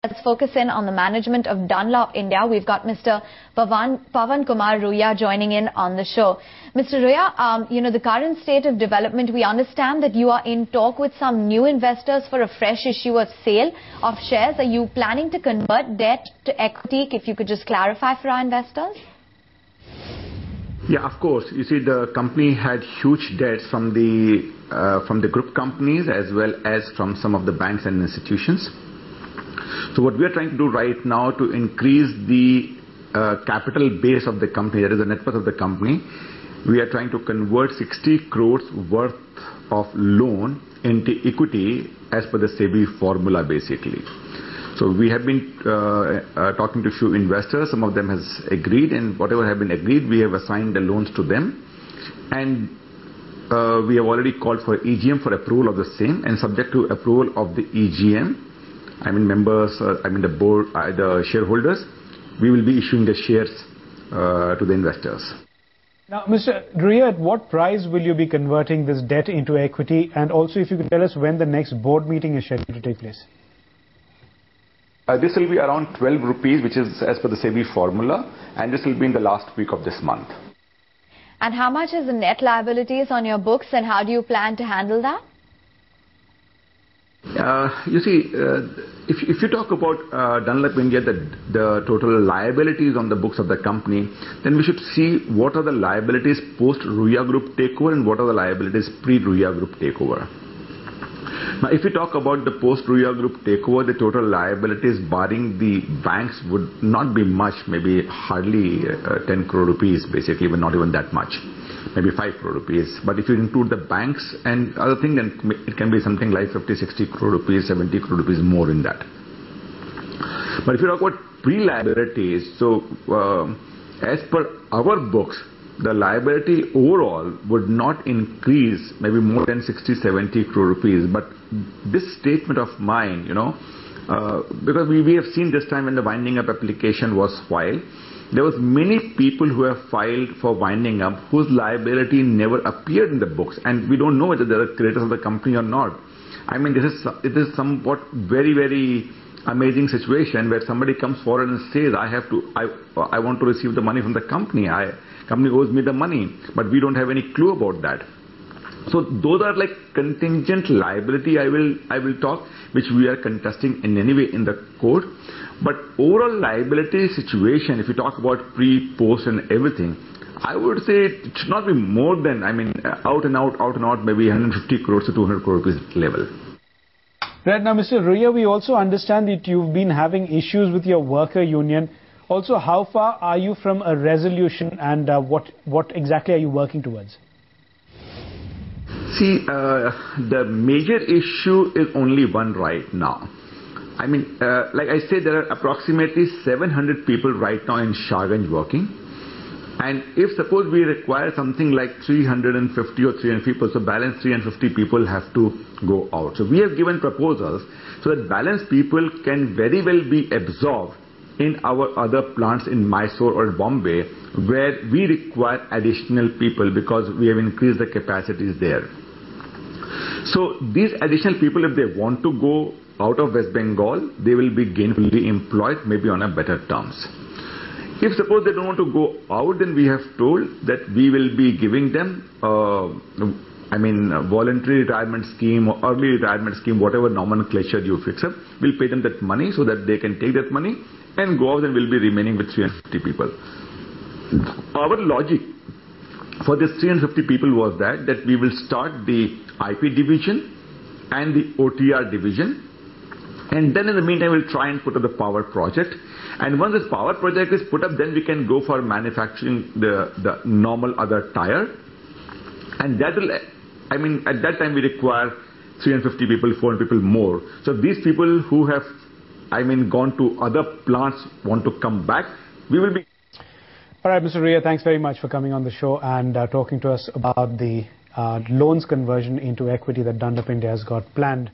Let's focus in on the management of Dunlop India. We've got Mr. Pavan Kumar Ruya joining in on the show. Mr. Ruya, the current state of development, we understand that you are in talk with some new investors for a fresh issue of sale of shares. Are you planning to convert debt to equity? If you could just clarify for our investors. Yeah, of course. You see, the company had huge debts from the group companies as well as from some of the banks and institutions. So what we are trying to do right now to increase the capital base of the company, that is the net worth of the company, we are trying to convert 60 crores worth of loan into equity as per the SEBI formula basically. So we have been talking to a few investors. Some of them has agreed, and whatever have been agreed, we have assigned the loans to them. And we have already called for EGM for approval of the same, and subject to approval of the EGM, members, the board, the shareholders, we will be issuing the shares to the investors. Now, Mr. Ruya, at what price will you be converting this debt into equity? And also, if you could tell us when the next board meeting is scheduled to take place. This will be around 12 rupees, which is as per the SEBI formula, and this will be in the last week of this month. And how much is the net liabilities on your books, and how do you plan to handle that? You see, if you talk about Dunlop India, the total liabilities on the books of the company, then we should see what are the liabilities post-Ruya Group takeover and what are the liabilities pre-Ruya Group takeover. Now, if we talk about the post-Ruya Group takeover, the total liabilities barring the banks would not be much, maybe hardly 10 crore rupees basically, but not even that much. Maybe 5 crore rupees. But if you include the banks and other things, then it can be something like 50, 60 crore rupees, 70 crore rupees more in that. But if you talk about pre-liabilities, so as per our books, the liability overall would not increase maybe more than 60, 70 crore rupees. But this statement of mine, because we have seen this time when the winding up application was filed, there was many people who have filed for winding up whose liability never appeared in the books, and we don't know whether they are creators of the company or not. It is somewhat very, very amazing situation where somebody comes forward and says, I want to receive the money from the company. Company owes me the money, but we don't have any clue about that. So those are like contingent liability I will talk, which we are contesting in any way in the court. But overall liability situation, if you talk about pre, post and everything, I would say it should not be more than, out and out, maybe 150 crores to 200 crore rupees level. Right. Now, Mr. Ruya, we also understand that you've been having issues with your worker union. Also, how far are you from a resolution, and what exactly are you working towards? See, the major issue is only one right now. Like I said, there are approximately 700 people right now in Shahganj working. And if suppose we require something like 350 or 300 people, so balance 350 people have to go out. So we have given proposals so that balance people can very well be absorbed in our other plants in Mysore or Bombay, where we require additional people because we have increased the capacities there. So these additional people, if they want to go out of West Bengal, they will be gainfully employed, maybe on a better terms. If suppose they don't want to go out, then we have told that we will be giving them voluntary retirement scheme or early retirement scheme, whatever nomenclature you fix up, we'll pay them that money so that they can take that money and go out, and we'll be remaining with 350 people. Our logic for this 350 people was that we will start the IP division and the OTR division, and then in the meantime we'll try and put up the power project. And once this power project is put up, then we can go for manufacturing the normal other tire. And that will, at that time we require 350 people, 400 people more. So these people who have, gone to other plants want to come back, we will be. All right, Mr. Ruya, thanks very much for coming on the show and talking to us about the loans conversion into equity that Dunlop India has got planned.